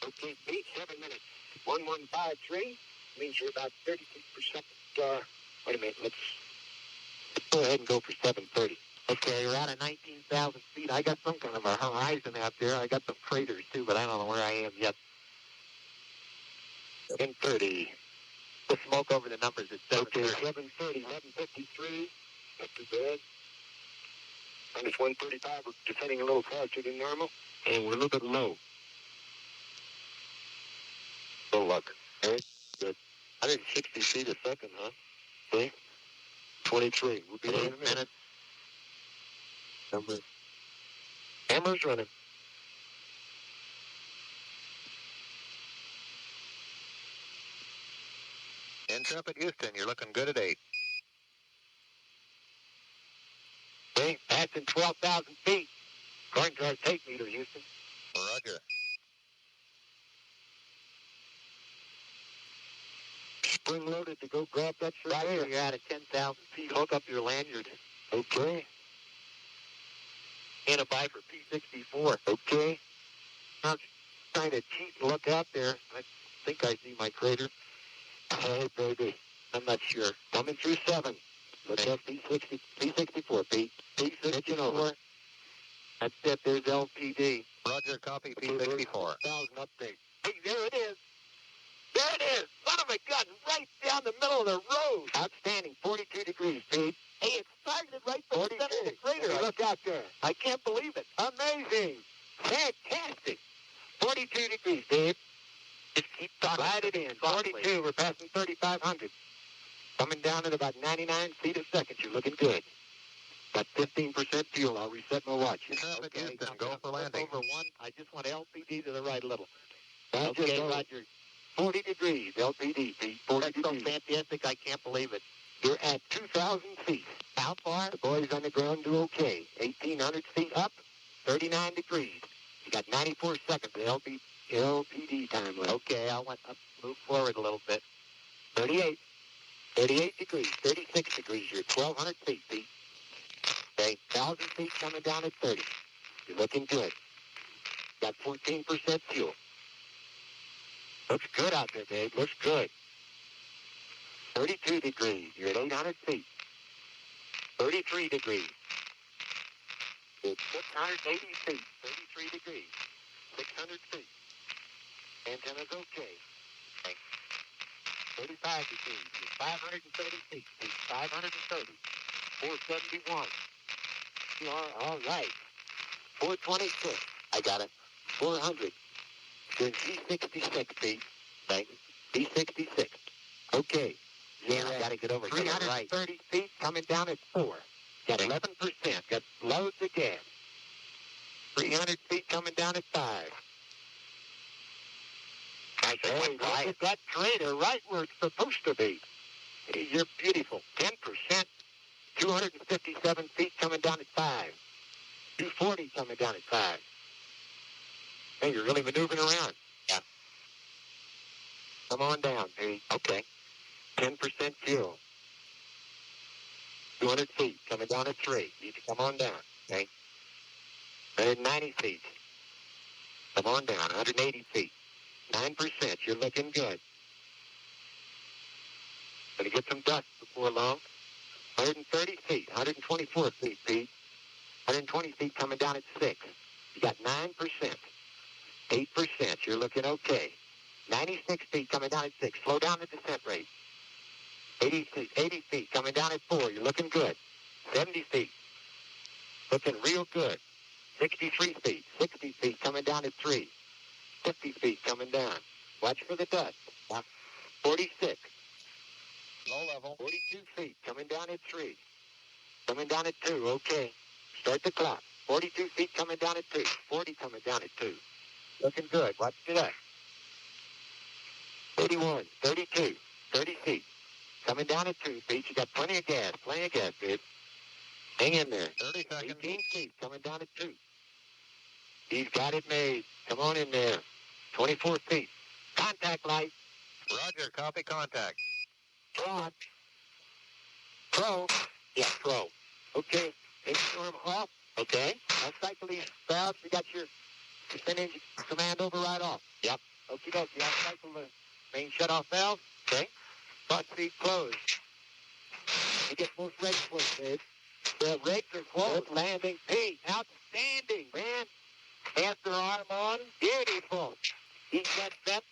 Okay, speed, 7 minutes. 1153 means you're about 36%. Wait a minute, let's go ahead and go for 730. Okay, you're out of 19,000 feet. I got some kind of a horizon out there. I got some craters too, but I don't know where I am yet. 730. The smoke over the numbers at 730. Okay, 730, 1153. Not too bad. Minus 135. We're descending a little faster than normal. And we're a little bit low. Oh, look. Hey, good. 160 feet a second, huh? See? 23. We'll be there in a minute. Camera's running. Intrepid Houston, you're looking good at 8. Okay, passing 12,000 feet. According to our tape meter, Houston. Roger. Spring loaded to go grab that surveyor. You're out of 10,000 feet. Hook up your lanyard. Okay. And a buy for P64. Okay. I'm trying to cheat and look out there. I think I see my crater. Hey, baby. I'm not sure. Coming through 7. Look at P60, P64, Pete. P64. That's it. There's LPD. Roger, copy P64. 1,000 update. Hey, there it is. There it is. Son of a gun. Right down the middle of the road. Outstanding. 42 degrees, Pete. Hey, it's targeted right from the center of the crater. Hey, look out there. I can't believe it. Amazing. Fantastic. 42 degrees, Dave. Just keep talking. Slide it in. 42. We're passing 3,500. Coming down at about 99 feet a second. You're looking good. Got 15% fuel. I'll reset my watch. Okay, Houston, go for landing. Over 1. I just want LPD to the right a little. Okay, Roger. 40 degrees, LPD, Pete. 40 degrees. So fantastic, I can't believe it. You're at 2,000 feet. How far? The boys on the ground do okay. 1,800 feet up, 39 degrees. You got 94 seconds of LPD time left. Okay, I'll move forward a little bit. 38. 38 degrees, 36 degrees. You're 1,200 feet, Pete. Okay, 1,000 feet coming down at 30. You're looking good. Got 14% fuel. Looks good out there, babe. Looks good. 32 degrees. You're at 800 feet. 33 degrees. It's 680 feet. 33 degrees. 600 feet. Antenna's okay. 35 degrees. You're 530 feet. It's 530. 471. You are all right. 426. I got it. 400. You're G66 feet. Thank you. G66. Okay. Yeah, I got to get over 330 feet coming down at 4. Got 11%. Got loads of gas. 300 feet coming down at 5. Hey, look at that crater right where it's supposed to be. Hey, you're beautiful. 10%. 257 feet coming down at 5. 240 coming down at 5. Hey, you're really maneuvering around. Yeah. Come on down, Pete. Okay. 10% fuel. 200 feet coming down at 3. You need to come on down. Okay. 190 feet. Come on down. 180 feet. 9%. You're looking good. Gonna get some dust before long. 130 feet. 124 feet, Pete. 120 feet coming down at 6. You got 9%. 8%. You're looking okay. 96 feet coming down at 6. Slow down the descent rate. 80 feet coming down at 4. You're looking good. 70 feet. Looking real good. 63 feet. 60 feet coming down at 3. 50 feet coming down. Watch for the dust. 46. Low level. 42 feet coming down at 3. Coming down at 2. Okay. Start the clock. 42 feet coming down at 2. 40 coming down at 2. Looking good. Watch the dust. 31. 32. 30 feet. Coming down at 2 feet. You got plenty of gas. Plenty of gas, dude. Hang in there. 30 seconds. 18 feet. Coming down at 2. He's got it made. Come on in there. 24 feet. Contact light. Roger. Copy contact. Pro. Pro. Yeah, pro. Okay. Storm off. Okay. I'll cycle these valves. You got your percentage command override off. Yep. cutoff valve. Okay. Front feet closed. You get both rakes closed, Dave. The rakes are closed. Good landing. Hey, outstanding, man. After arm on. Beautiful. He's got that